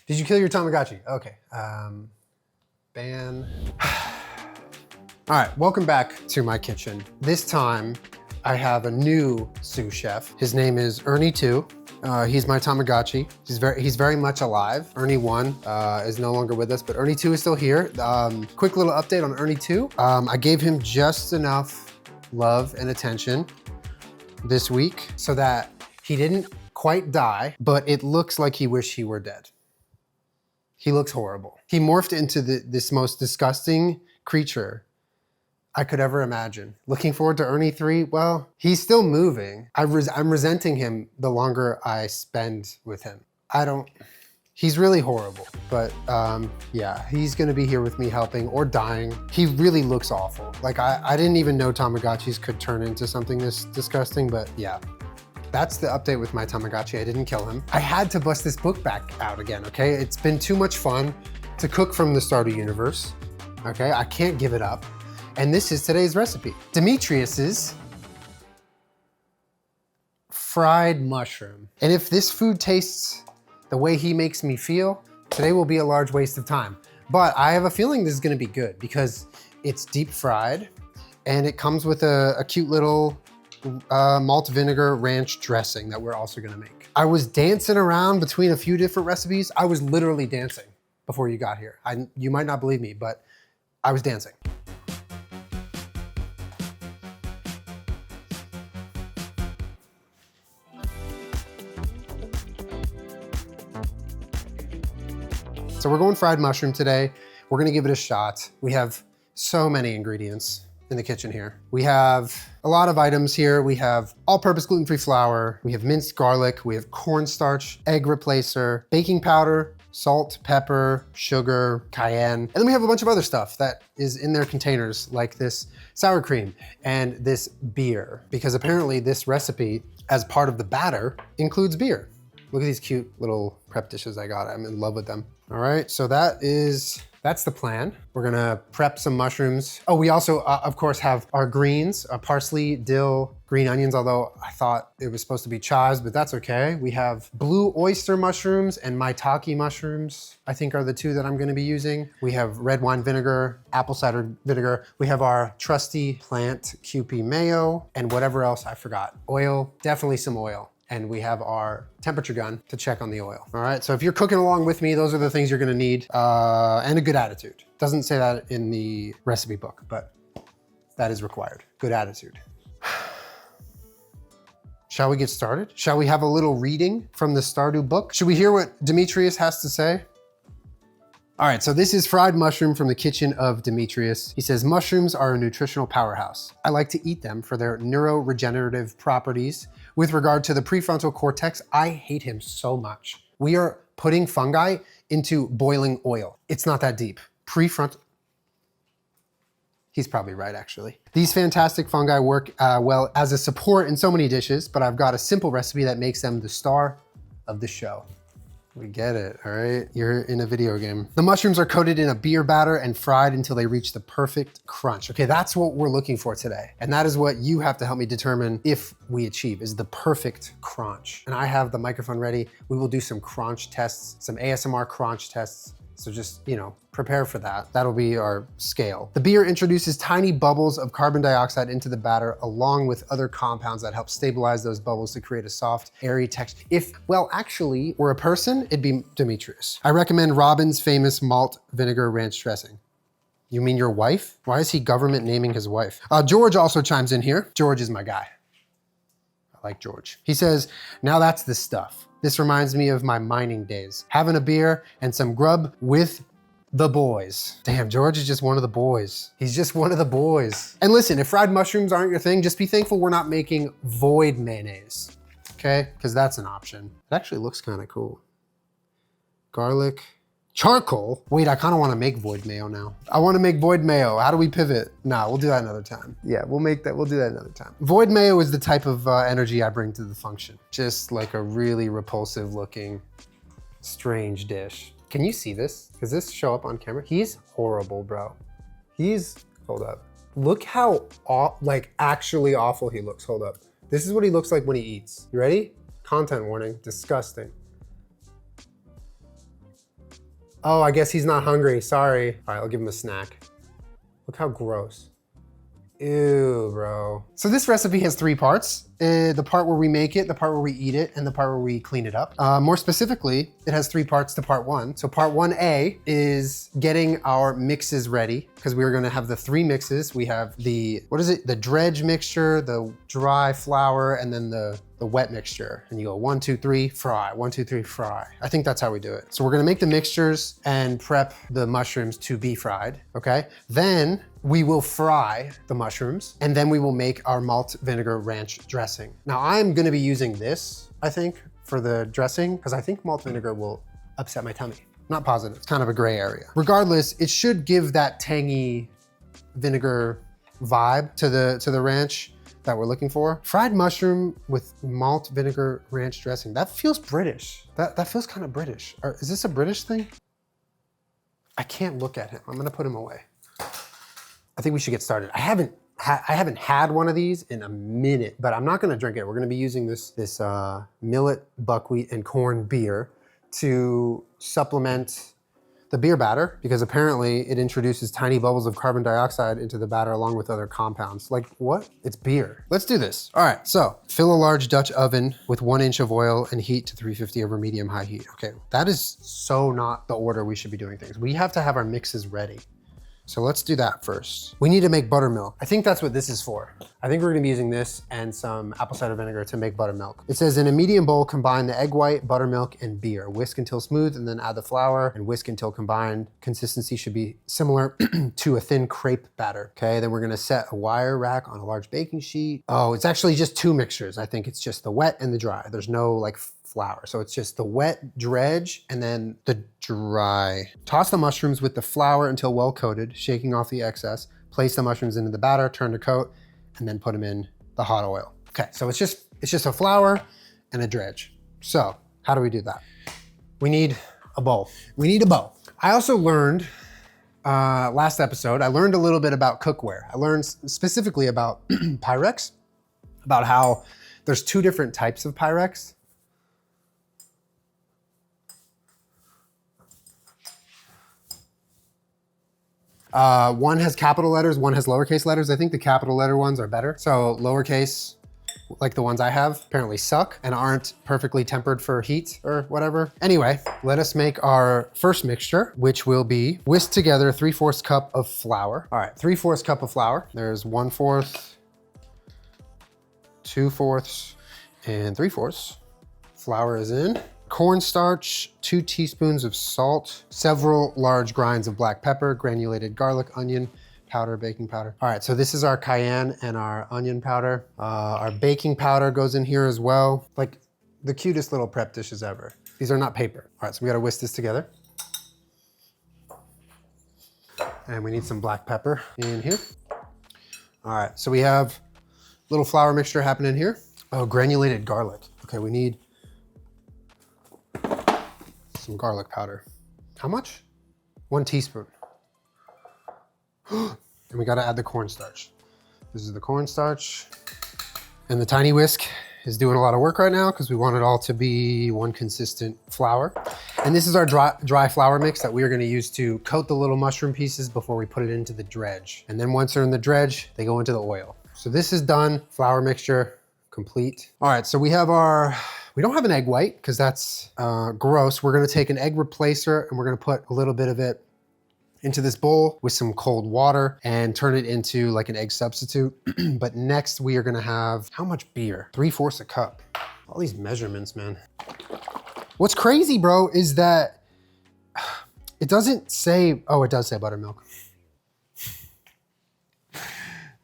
Did you kill your Tamagotchi? Okay. Ban. All right, welcome back to my kitchen. This time, I have a new sous chef. His name is Ernie 2. He's my Tamagotchi. He's very much alive. Ernie 1 is no longer with us, but Ernie 2 is still here. Quick little update on Ernie 2. I gave him just enough love and attention this week so that he didn't quite die, but it looks like he wished he were dead. He looks horrible. He morphed into this most disgusting creature I could ever imagine. Looking forward to Ernie 3. Well, he's still moving. I'm resenting him the longer I spend with him. He's really horrible, but yeah, he's gonna be here with me helping or dying. He really looks awful. Like I didn't even know Tamagotchis could turn into something this disgusting, but yeah. That's the update with my Tamagotchi. I didn't kill him. I had to bust this book back out again, okay? It's been too much fun to cook from the Stardew universe, okay? I can't give it up. And this is today's recipe. Demetrius's fried mushroom. And if this food tastes the way he makes me feel, today will be a large waste of time. But I have a feeling this is gonna be good because it's deep fried and it comes with a cute little malt vinegar ranch dressing that we're also gonna make. I was dancing around between a few different recipes. I was literally dancing before you got here. You might not believe me, but I was dancing. So we're going fried mushroom today. We're gonna give it a shot. We have so many ingredients in the kitchen here. We have a lot of items here. We have all-purpose gluten-free flour. We have minced garlic. We have cornstarch, egg replacer, baking powder, salt, pepper, sugar, cayenne. And then we have a bunch of other stuff that is in their containers, like this sour cream and this beer, because apparently this recipe, as part of the batter, includes beer. Look at these cute little prep dishes I got. I'm in love with them. All right, so that's the plan. We're gonna prep some mushrooms. Oh, we also, of course, have our greens, parsley, dill, green onions, although I thought it was supposed to be chives, but that's okay. We have blue oyster mushrooms and maitake mushrooms, I think are the two that I'm gonna be using. We have red wine vinegar, apple cider vinegar. We have our trusty plant Kewpie mayo and whatever else I forgot. Oil, definitely some oil. And we have our temperature gun to check on the oil. All right, so if you're cooking along with me, those are the things you're gonna need, and a good attitude. Doesn't say that in the recipe book, but that is required, good attitude. Shall we get started? Shall we have a little reading from the Stardew book? Should we hear what Demetrius has to say? All right, so this is fried mushroom from the kitchen of Demetrius. He says, mushrooms are a nutritional powerhouse. I like to eat them for their neuroregenerative properties. With regard to the prefrontal cortex, I hate him so much. We are putting fungi into boiling oil. It's not that deep. He's probably right, actually. These fantastic fungi work well as a support in so many dishes, but I've got a simple recipe that makes them the star of the show. We get it, all right? You're in a video game. The mushrooms are coated in a beer batter and fried until they reach the perfect crunch. Okay, that's what we're looking for today. And that is what you have to help me determine if we achieve, is the perfect crunch. And I have the microphone ready. We will do some crunch tests, some ASMR crunch tests. So just, prepare for that. That'll be our scale. The beer introduces tiny bubbles of carbon dioxide into the batter along with other compounds that help stabilize those bubbles to create a soft, airy texture. If, well, actually, we're a person, it'd be Demetrius. I recommend Robin's famous malt vinegar ranch dressing. You mean your wife? Why is he government naming his wife? George also chimes in here. George is my guy. I like George. He says, now that's the stuff. This reminds me of my mining days. Having a beer and some grub with the boys. Damn, George is just one of the boys. He's just one of the boys. And listen, if fried mushrooms aren't your thing, just be thankful we're not making void mayonnaise, okay? Because that's an option. It actually looks kind of cool. Garlic, charcoal. Wait, I kind of want to make void mayo now. I want to make void mayo. How do we pivot? Nah, we'll do that another time. Yeah, we'll do that another time. Void mayo is the type of energy I bring to the function. Just like a really repulsive looking, strange dish. Can you see this? Does this show up on camera? He's horrible, bro. Hold up. Look how, actually awful he looks. Hold up. This is what he looks like when he eats. You ready? Content warning, disgusting. Oh, I guess he's not hungry, sorry. All right, I'll give him a snack. Look how gross. Ew, bro. So this recipe has 3 parts. The part where we make it, the part where we eat it, and the part where we clean it up. More specifically, it has 3 parts to part 1. So part 1A is getting our mixes ready, because we're gonna have the 3 mixes. We have the, what is it? The dredge mixture, the dry flour, and then the wet mixture. And you go 1, 2, 3, fry, 1, 2, 3, fry. I think that's how we do it. So we're gonna make the mixtures and prep the mushrooms to be fried, okay? Then we will fry the mushrooms, and then we will make our malt vinegar ranch dressing. Now I'm gonna be using this, I think, for the dressing, because I think malt vinegar will upset my tummy. Not positive, it's kind of a gray area. Regardless, it should give that tangy vinegar vibe to the ranch that we're looking for. Fried mushroom with malt vinegar ranch dressing. That feels British. That feels kind of British. Is this a British thing? I can't look at him. I'm gonna put him away. I think we should get started. I haven't had one of these in a minute, but I'm not gonna drink it. We're gonna be using this millet, buckwheat, and corn beer to supplement the beer batter, because apparently it introduces tiny bubbles of carbon dioxide into the batter along with other compounds. Like what? It's beer. Let's do this. All right, so fill a large Dutch oven with 1 inch of oil and heat to 350 over medium-high heat. Okay, that is so not the order we should be doing things. We have to have our mixes ready. So let's do that first. We need to make buttermilk. I think that's what this is for. I think we're gonna be using this and some apple cider vinegar to make buttermilk. It says in a medium bowl, combine the egg white, buttermilk, and beer. Whisk until smooth and then add the flour and whisk until combined. Consistency should be similar to a thin crepe batter. Okay, then we're gonna set a wire rack on a large baking sheet. Oh, it's actually just 2 mixtures. I think it's just the wet and the dry. There's no like flour. So it's just the wet dredge and then the dry. Toss the mushrooms with the flour until well coated, shaking off the excess. Place the mushrooms into the batter, turn to coat, and then put them in the hot oil. Okay, so it's just a flour and a dredge. So how do we do that? We need a bowl. We need a bowl. I also learned, last episode, I learned a little bit about cookware. I learned specifically about Pyrex, about how there's 2 different types of Pyrex. One has capital letters, one has lowercase letters. I think the capital letter ones are better. So lowercase, like the ones I have, apparently suck and aren't perfectly tempered for heat or whatever. Anyway, let us make our first mixture, which will be whisk together 3/4 cup of flour. All right, 3/4 cup of flour. There's 1/4, 2/4, and 3/4. Flour is in. Cornstarch, 2 teaspoons of salt, several large grinds of black pepper, granulated garlic, onion powder, baking powder. All right, so this is our cayenne and our onion powder. Our baking powder goes in here as well. Like the cutest little prep dishes ever. These are not paper. All right, so we gotta whisk this together. And we need some black pepper in here. All right, so we have a little flour mixture happening here. Oh, granulated garlic. Okay, we need some garlic powder. How much? 1 teaspoon. And we gotta add the cornstarch. This is the cornstarch. And the tiny whisk is doing a lot of work right now because we want it all to be one consistent flour. And this is our dry flour mix that we are gonna use to coat the little mushroom pieces before we put it into the dredge. And then once they're in the dredge, they go into the oil. So this is done, flour mixture complete. All right, so we have we don't have an egg white because that's gross. We're gonna take an egg replacer and we're gonna put a little bit of it into this bowl with some cold water and turn it into like an egg substitute. But next we are gonna have, how much beer? 3/4 a cup. All these measurements, man. What's crazy, bro, is that it doesn't say, oh, it does say buttermilk.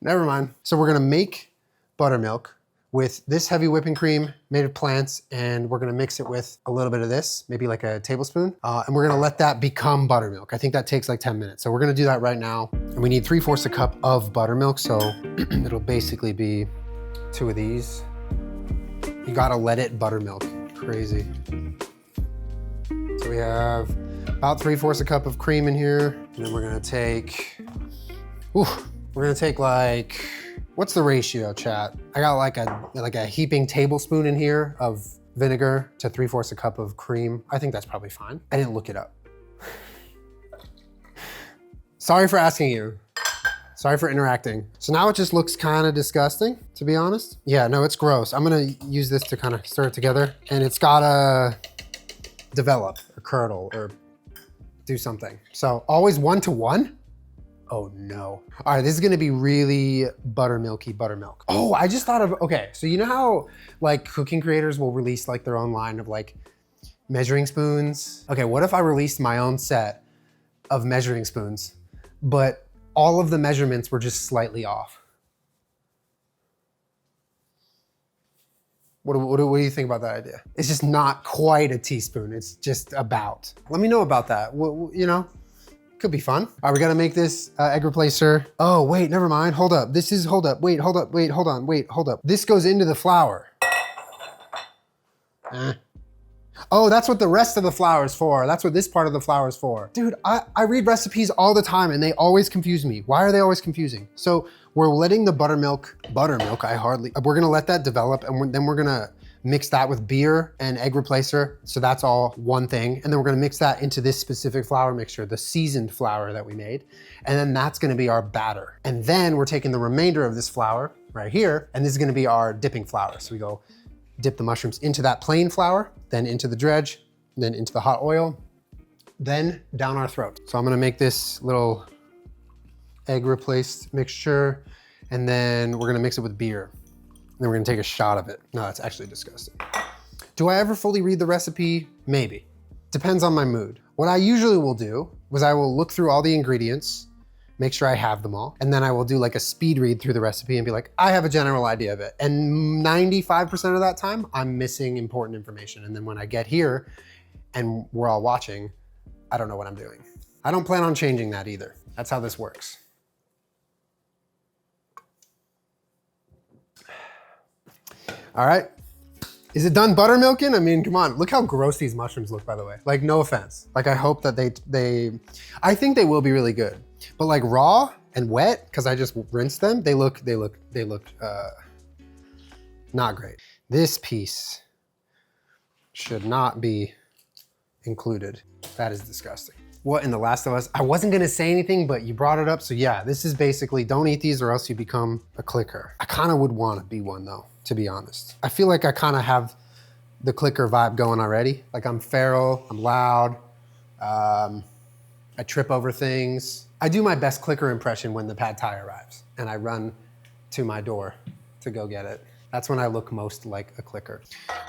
Never mind. So we're gonna make buttermilk with this heavy whipping cream made of plants, and we're gonna mix it with a little bit of this, maybe like a tablespoon, and we're gonna let that become buttermilk. I think that takes like 10 minutes. So we're gonna do that right now. And we need 3/4 a cup of buttermilk, so it'll basically be 2 of these. You gotta let it buttermilk, crazy. So we have about 3/4 a cup of cream in here, and then we're gonna take, like, what's the ratio, chat? I got like a heaping tablespoon in here of vinegar to 3/4 a cup of cream. I think that's probably fine. I didn't look it up. Sorry for asking you. Sorry for interacting. So now it just looks kind of disgusting, to be honest. Yeah, no, it's gross. I'm gonna use this to kind of stir it together, and it's gotta develop or curdle or do something. So always 1-to-1? Oh no. All right, this is gonna be really buttermilky buttermilk. Oh, I just thought of, okay, so you know how like cooking creators will release like their own line of like measuring spoons? Okay, what if I released my own set of measuring spoons, but all of the measurements were just slightly off? What do you think about that idea? It's just not quite a teaspoon. It's just about. Let me know about that. You know, could be fun. All right, we gotta make this egg replacer. Oh, wait, never mind. Hold up. Hold up. Wait, hold up. Wait, hold on. Wait, hold up. This goes into the flour. Oh, that's what the rest of the flour is for. That's what this part of the flour is for. Dude, I read recipes all the time and they always confuse me. Why are they always confusing? So we're letting the buttermilk, we're gonna let that develop, and then we're gonna mix that with beer and egg replacer. So that's all one thing. And then we're gonna mix that into this specific flour mixture, the seasoned flour that we made. And then that's gonna be our batter. And then we're taking the remainder of this flour right here, and this is gonna be our dipping flour. So we go dip the mushrooms into that plain flour, then into the dredge, then into the hot oil, then down our throat. So I'm gonna make this little egg replaced mixture, and then we're gonna mix it with beer. Then we're gonna take a shot of it. No, that's actually disgusting. Do I ever fully read the recipe? Maybe. Depends on my mood. What I usually will do is I will look through all the ingredients, make sure I have them all, and then I will do like a speed read through the recipe and be like, I have a general idea of it. And 95% of that time, I'm missing important information. And then when I get here and we're all watching, I don't know what I'm doing. I don't plan on changing that either. That's how this works. All right, is it done buttermilking? I mean, come on, look how gross these mushrooms look, by the way. Like, no offense. Like, I hope that I think they will be really good. But like raw and wet, because I just rinsed them, they look not great. This piece should not be included. That is disgusting. What in The Last of Us? I wasn't gonna say anything, but you brought it up. So yeah, this is basically, don't eat these or else you become a clicker. I kind of would want to be one though, to be honest. I feel like I kind of have the clicker vibe going already. Like I'm feral, I'm loud, I trip over things. I do my best clicker impression when the pad thai arrives and I run to my door to go get it. That's when I look most like a clicker.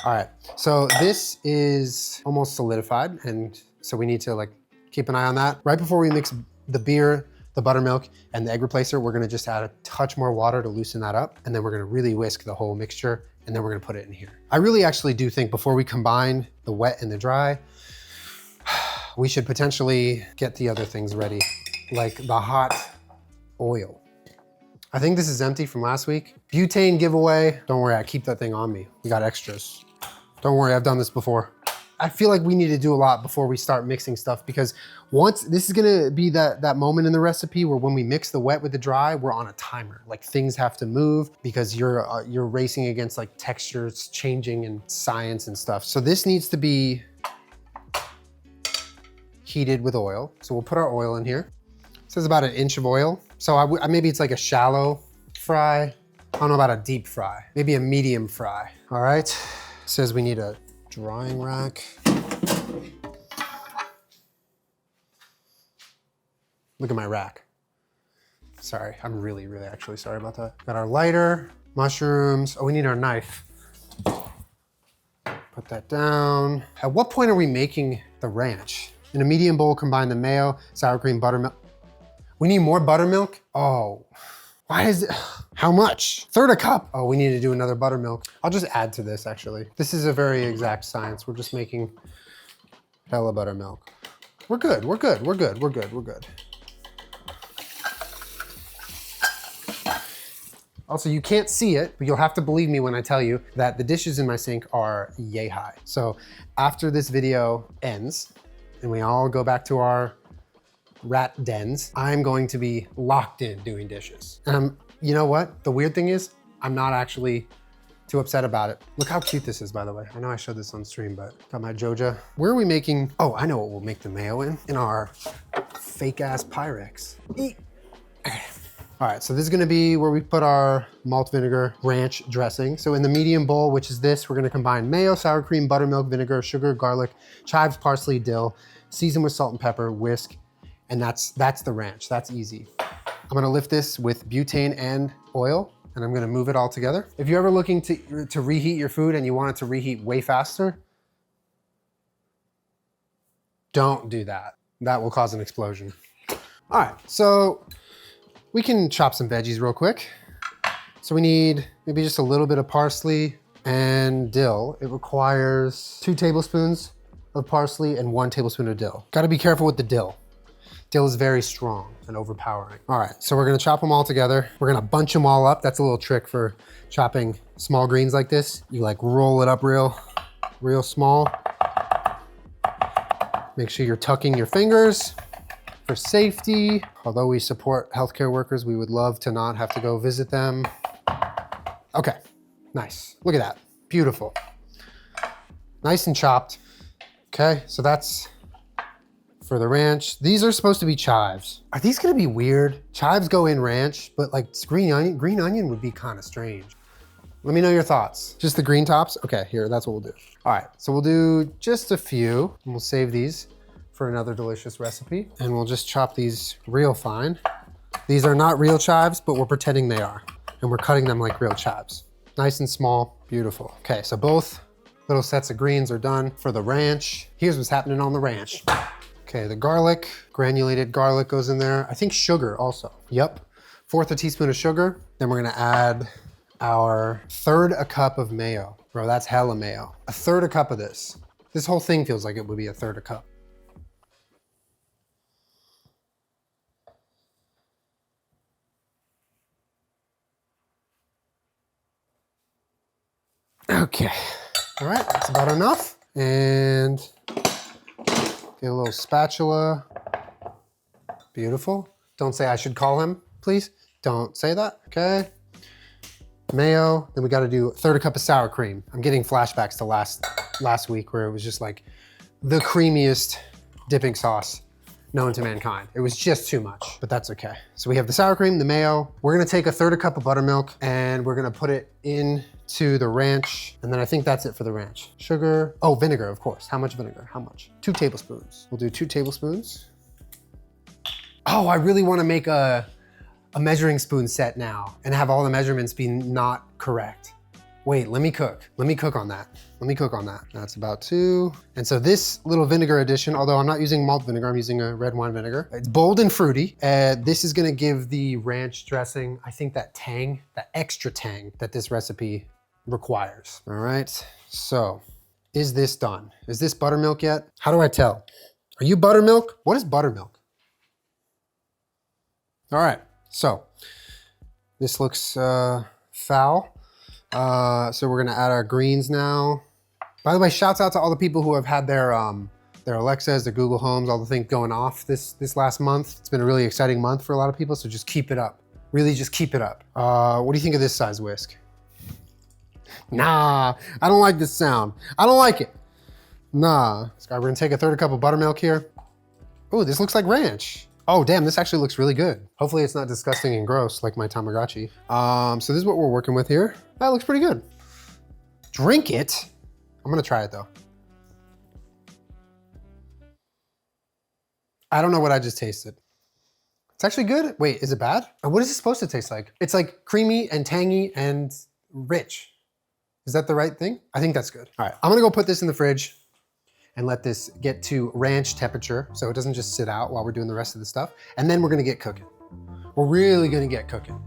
All right, so this is almost solidified, and so we need to like keep an eye on that. Right before we mix the beer, the buttermilk, and the egg replacer, we're gonna just add a touch more water to loosen that up, and then we're gonna really whisk the whole mixture, and then we're gonna put it in here. I really actually do think before we combine the wet and the dry, we should potentially get the other things ready, like the hot oil. I think this is empty from last week. Butane giveaway. Don't worry, I keep that thing on me. We got extras. Don't worry, I've done this before. I feel like we need to do a lot before we start mixing stuff, because once, this is gonna be that moment in the recipe where when we mix the wet with the dry, we're on a timer. Like things have to move because you're racing against like textures changing and science and stuff. So this needs to be heated with oil. So we'll put our oil in here. It says about 1 inch of oil. So maybe it's like a shallow fry. I don't know about a deep fry, maybe a medium fry. All right, it says we need a drying rack. Look at my rack. Sorry, I'm really actually sorry about that. Got our lighter, mushrooms. Oh, we need our knife. Put that down. At what point are we making the ranch? In a medium bowl, combine the mayo, sour cream, buttermilk. We need more buttermilk? Oh, why is it? How much? 1/3 cup. Oh, we need to do another buttermilk. I'll just add to this actually. This is a very exact science. We're just making hella buttermilk. We're good, we're good, we're good, we're good, we're good. Also, you can't see it, but you'll have to believe me when I tell you that the dishes in my sink are yay high. So after this video ends and we all go back to our rat dens, I'm going to be locked in doing dishes. And you know what? The weird thing is, I'm not actually too upset about it. Look how cute this is, by the way. I know I showed this on stream, but got my Joja. Where are we making? Oh, I know what we'll make the mayo in our fake ass Pyrex. Eat. Okay. All right, so this is gonna be where we put our malt vinegar ranch dressing. So in the medium bowl, which is this, we're gonna combine mayo, sour cream, buttermilk, vinegar, sugar, garlic, chives, parsley, dill, season with salt and pepper, whisk, and that's the ranch, that's easy. I'm gonna lift this with butane and oil, and I'm gonna move it all together. If you're ever looking to reheat your food and you want it to reheat way faster, don't do that. That will cause an explosion. All right, so we can chop some veggies real quick. So we need maybe just a little bit of parsley and dill. It requires 2 tablespoons of parsley and 1 tablespoon of dill. Gotta be careful with the dill. Dill is very strong and overpowering. All right, so we're gonna chop them all together. We're gonna bunch them all up. That's a little trick for chopping small greens like this. You like roll it up real small. Make sure you're tucking your fingers for safety. Although we support healthcare workers, we would love to not have to go visit them. Okay, nice. Look at that, beautiful. Nice and chopped. Okay, so that's for the ranch. These are supposed to be chives. Are these gonna be weird? Chives go in ranch, but like green onion would be kind of strange. Let me know your thoughts. Just the green tops? Okay, here, that's what we'll do. All right, so we'll do just a few, and we'll save these for another delicious recipe. And we'll just chop these real fine. These are not real chives, but we're pretending they are. And we're cutting them like real chives. Nice and small, beautiful. Okay, so both little sets of greens are done for the ranch. Here's what's happening on the ranch. Okay, the garlic, granulated garlic goes in there. I think sugar also. Yep, 1/4 teaspoon of sugar. Then we're gonna add our 1/3 cup of mayo. Bro, that's hella mayo. 1/3 cup of this. This whole thing feels like it would be 1/3 cup. Okay, all right, that's about enough. And get a little spatula. Beautiful. Don't say I should call him, please. Don't say that, okay? Mayo, then we gotta do 1/3 cup of sour cream. I'm getting flashbacks to last week where it was just like the creamiest dipping sauce known to mankind. It was just too much, but that's okay. So we have the sour cream, the mayo. We're gonna take 1/3 cup of buttermilk and we're gonna put it into the ranch. And then I think that's it for the ranch. Sugar, oh, vinegar, of course. How much vinegar? How much? 2 tablespoons. We'll do 2 tablespoons. Oh, I really wanna make a measuring spoon set now and have all the measurements be not correct. Wait, let me cook. Let me cook on that. Let me cook on that. That's about 2. And so this little vinegar addition, although I'm not using malt vinegar, I'm using a red wine vinegar. It's bold and fruity. This is gonna give the ranch dressing, I think that tang, that extra tang that this recipe requires. All right, so is this done? Is this buttermilk yet? How do I tell? Are you buttermilk? What is buttermilk? All right. So this looks foul. So we're gonna add our greens now. By the way, shouts out to all the people who have had their Alexas, their Google Homes, all the things going off this last month. It's been a really exciting month for a lot of people, so just keep it up. Really just keep it up. What do you think of this size whisk? Nah, I don't like this sound. I don't like it. Nah. So we're gonna take 1/3 cup of buttermilk here. Oh, this looks like ranch. Oh, damn, this actually looks really good. Hopefully it's not disgusting and gross like my Tamagotchi. So this is what we're working with here. That looks pretty good. Drink it? I'm gonna try it though. I don't know what I just tasted. It's actually good. Wait, is it bad? What is it supposed to taste like? It's like creamy and tangy and rich. Is that the right thing? I think that's good. All right, I'm gonna go put this in the fridge and let this get to ranch temperature so it doesn't just sit out while we're doing the rest of the stuff. And then we're gonna get cooking. We're really gonna get cooking.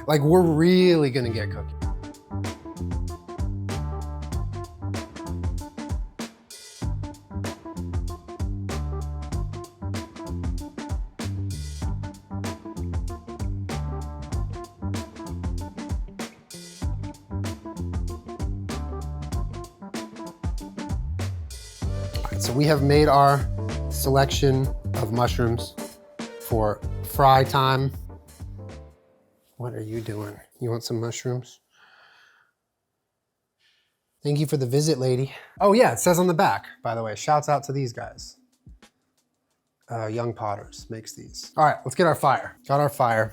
Like, we're really gonna get cooking. So we have made our selection of mushrooms for fry time. What are you doing? You want some mushrooms? Thank you for the visit, lady. Oh yeah, it says on the back, by the way. Shouts out to these guys. Young Potters makes these. All right, let's get our fire. Got our fire.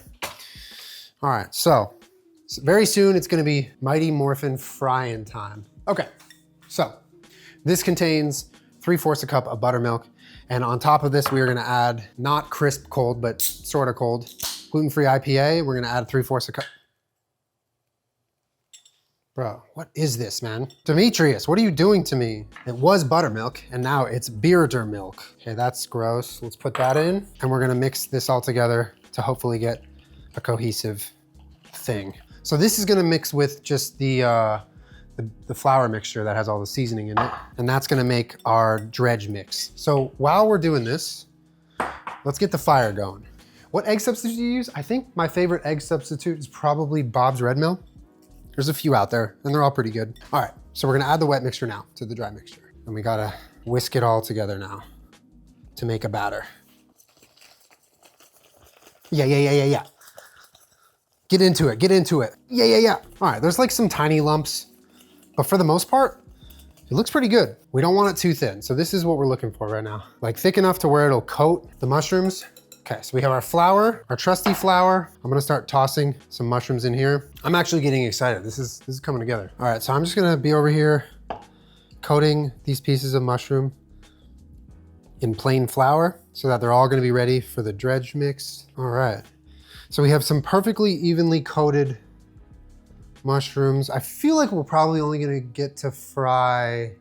All right, so very soon it's gonna be Mighty Morphin frying time. Okay, so this contains 3/4 a cup of buttermilk. And on top of this, we are gonna add, not crisp cold, but sort of cold, gluten-free IPA. We're gonna add 3/4 a cup. Bro, what is this, man? Demetrius, what are you doing to me? It was buttermilk, and now it's bearder milk. Okay, that's gross. Let's put that in, and we're gonna mix this all together to hopefully get a cohesive thing. So this is gonna mix with just the flour mixture that has all the seasoning in it, and that's gonna make our dredge mix. So while we're doing this, let's get the fire going. What egg substitute do you use? I think my favorite egg substitute is probably Bob's Red Mill. There's a few out there, and they're all pretty good. All right, so we're gonna add the wet mixture now to the dry mixture. And we gotta whisk it all together now to make a batter. Yeah. Get into it, get into it. Yeah. All right, there's like some tiny lumps, but for the most part, it looks pretty good. We don't want it too thin, so this is what we're looking for right now. Like thick enough to where it'll coat the mushrooms. Okay, so we have our flour, our trusty flour. I'm gonna start tossing some mushrooms in here. I'm actually getting excited. This is coming together. All right, so I'm just gonna be over here coating these pieces of mushroom in plain flour so that they're all gonna be ready for the dredge mix. All right, so we have some perfectly evenly coated mushrooms. I feel like we're probably only gonna get to fry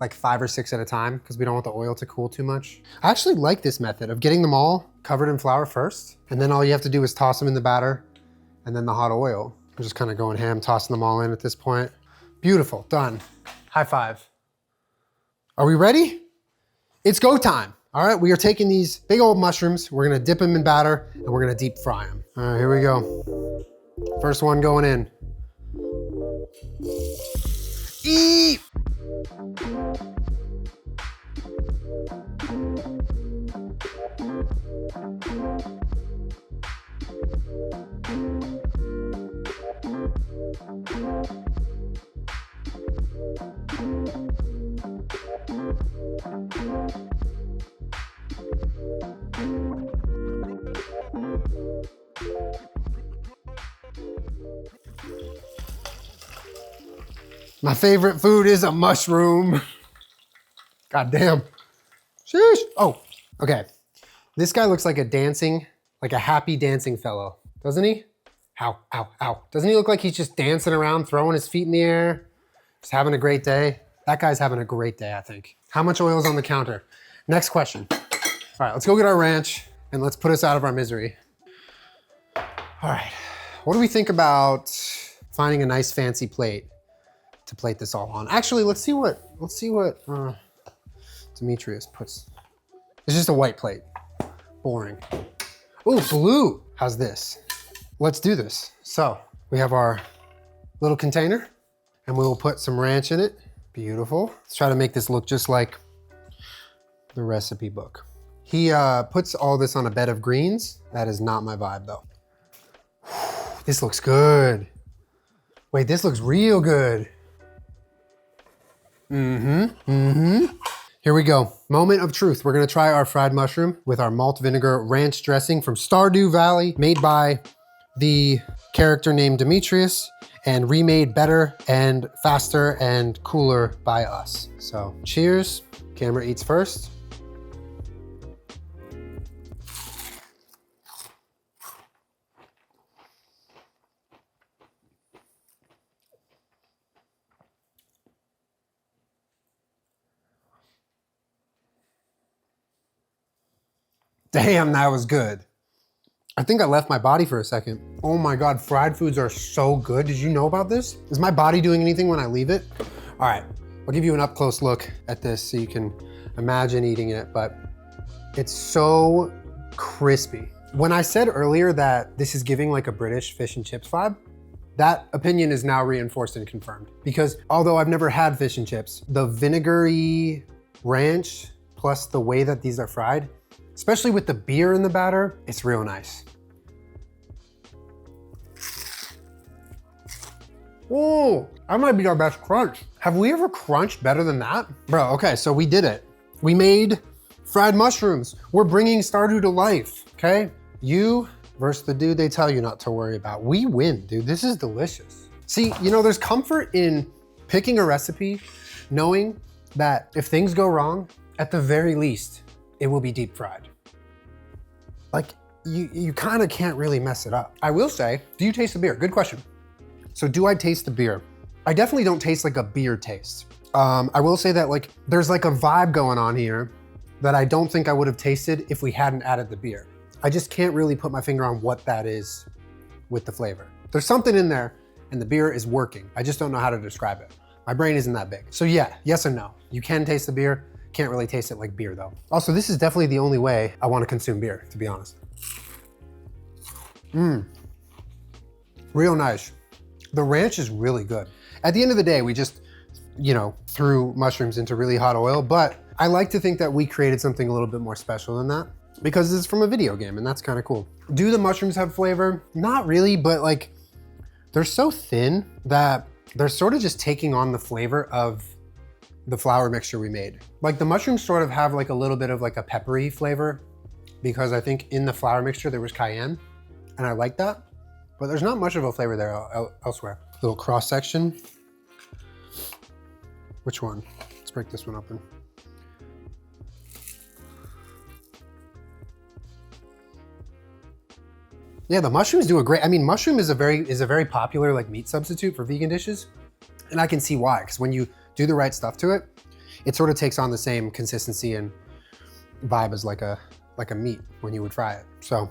like 5 or 6 at a time because we don't want the oil to cool too much. I actually like this method of getting them all covered in flour first, and then all you have to do is toss them in the batter and then the hot oil. I'm just kind of going ham, tossing them all in at this point. Beautiful, done. High five. Are we ready? It's go time. All right, we are taking these big old mushrooms, we're gonna dip them in batter, and we're gonna deep fry them. All right, here we go. First one going in. Eat! My favorite food is a mushroom. God damn. Sheesh. Oh, okay. This guy looks like a happy dancing fellow, doesn't he? Ow, ow, ow. Doesn't he look like he's just dancing around, throwing his feet in the air, just having a great day? That guy's having a great day, I think. How much oil is on the counter? Next question. All right, let's go get our ranch and let's put us out of our misery. All right, what do we think about finding a nice fancy plate to plate this all on? Actually, let's see what Demetrius puts. It's just a white plate. Boring. Ooh, blue. How's this? Let's do this. So we have our little container and we will put some ranch in it. Beautiful. Let's try to make this look just like the recipe book. He puts all this on a bed of greens. That is not my vibe though. This looks good. Wait, this looks real good. Here we go. Moment of truth. We're gonna try our fried mushroom with our malt vinegar ranch dressing from Stardew Valley, made by the character named Demetrius and remade better and faster and cooler by us. So cheers. Camera eats first. Damn, that was good. I think I left my body for a second. Oh my God, fried foods are so good. Did you know about this? Is my body doing anything when I leave it? All right, I'll give you an up close look at this so you can imagine eating it, but it's so crispy. When I said earlier that this is giving like a British fish and chips vibe, that opinion is now reinforced and confirmed. Because although I've never had fish and chips, the vinegary ranch plus the way that these are fried, especially with the beer in the batter, it's real nice. Oh, that might be our best crunch. Have we ever crunched better than that? Bro, okay, so we did it. We made Fried mushrooms. We're bringing Stardew to life, okay? You versus the dude they tell you not to worry about. We win, dude. This is delicious. See, you know, there's comfort in picking a recipe, knowing that if things go wrong, at the very least, it will be deep fried. Like, you kind of can't really mess it up. I will say, do you taste the beer? Good question. So do I taste the beer? I definitely don't taste like a beer taste. I will say that like, there's like a vibe going on here that I don't think I would have tasted if we hadn't added the beer. I just can't really put my finger on what that is with the flavor. There's something in there and the beer is working. I just don't know how to describe it. My brain isn't that big. So yeah, yes and no. You can taste the beer. Can't really taste it like beer though. Also, this is definitely the only way I want to consume beer, to be honest. Real nice. The ranch is really good. At the end of the day, we just, you know, threw mushrooms into really hot oil, but I like to think that we created something a little bit more special than that because it's from a video game and that's kind of cool. Do the mushrooms have flavor? Not really, but like they're so thin that they're sort of just taking on the flavor of the flour mixture we made. Like the mushrooms sort of have like a little bit of like a peppery flavor because I think in the flour mixture there was cayenne and I like that, but there's not much of a flavor there elsewhere. Little cross section. Which one? Let's break this one open. Yeah, the mushrooms do a great, I mean, mushroom is a very popular like meat substitute for vegan dishes. And I can see why, because when you do the right stuff to it, it sort of takes on the same consistency and vibe as like a meat when you would fry it. So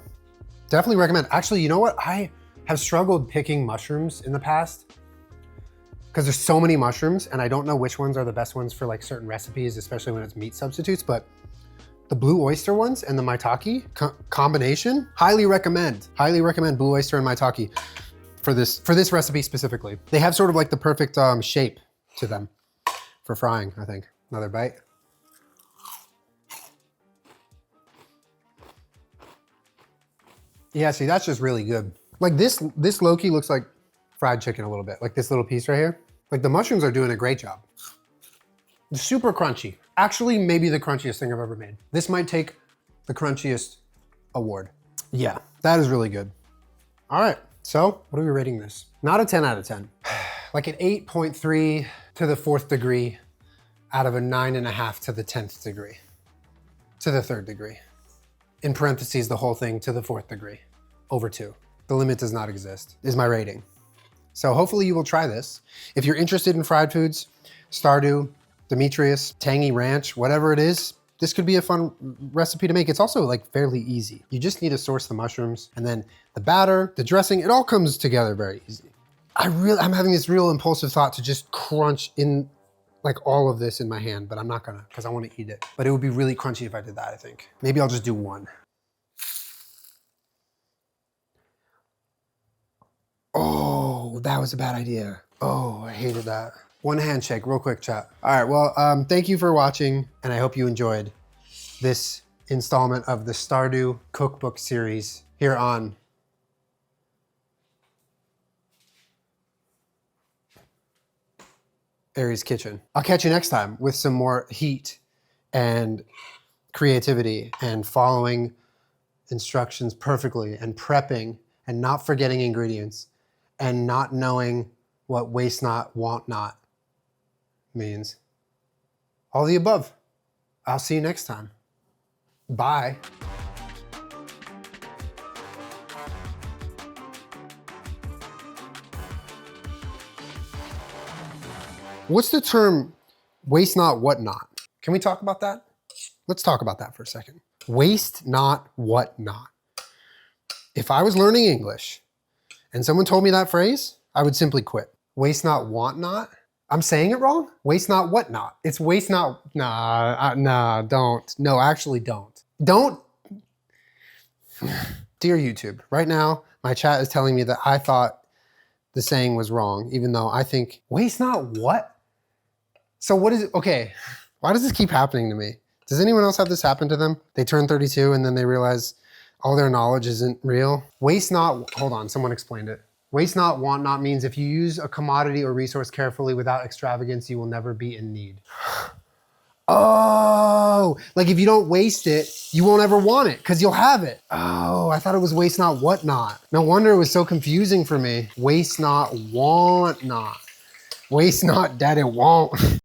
definitely recommend. Actually, you know what? I have struggled picking mushrooms in the past because there's so many mushrooms and I don't know which ones are the best ones for like certain recipes, especially when it's meat substitutes, but the blue oyster ones and the maitake combination, highly recommend blue oyster and maitake for this recipe specifically. They have sort of like the perfect shape to them for frying, I think. Another bite. Yeah, see, that's just really good. Like this low-key looks like fried chicken a little bit, like this little piece right here. Like the mushrooms are doing a great job. Super crunchy. Actually, maybe the crunchiest thing I've ever made. This might take the crunchiest award. Yeah, that is really good. All right, so what are we rating this? Not a 10 out of 10. Like an 8.3 to the 4th degree out of a 9.5 to the 10th degree. To the 3rd degree. In parentheses, the whole thing to the 4th degree. Over 2. The limit does not exist, is my rating. So hopefully you will try this. If you're interested in fried foods, Stardew, Demetrius, Tangy Ranch, whatever it is, this could be a fun recipe to make. It's also like fairly easy. You just need to source the mushrooms and then the batter, the dressing, it all comes together very easy. I'm having this real impulsive thought to just crunch in like all of this in my hand, but I'm not gonna because I want to eat it. But it would be really crunchy if I did that, I think. Maybe I'll just do one. Oh, that was a bad idea. Oh, I hated that. One handshake, real quick, chat. All right, well, thank you for watching, and I hope you enjoyed this installment of the Stardew cookbook series here on Aries Kitchen. I'll catch you next time with some more heat and creativity and following instructions perfectly and prepping and not forgetting ingredients and not knowing what waste not, want not means. All the above. I'll see you next time. Bye. What's the term waste not, what not? Can we talk about that? Let's talk about that for a second. Waste not, what not. If I was learning English and someone told me that phrase, I would simply quit. Waste not, want not? I'm saying it wrong? Waste not, what not? It's waste not, nah, don't. No, actually don't. Don't. Dear YouTube, right now, my chat is telling me that I thought the saying was wrong, even though I think, waste not what? So what is it? Okay, why does this keep happening to me? Does anyone else have this happen to them? They turn 32 and then they realize all their knowledge isn't real. Waste not, hold on, someone explained it. Waste not, want not means if you use a commodity or resource carefully without extravagance, you will never be in need. Oh, like if you don't waste it, you won't ever want it because you'll have it. Oh, I thought it was waste not, what not. No wonder it was so confusing for me. Waste not, want not. Waste not that it won't.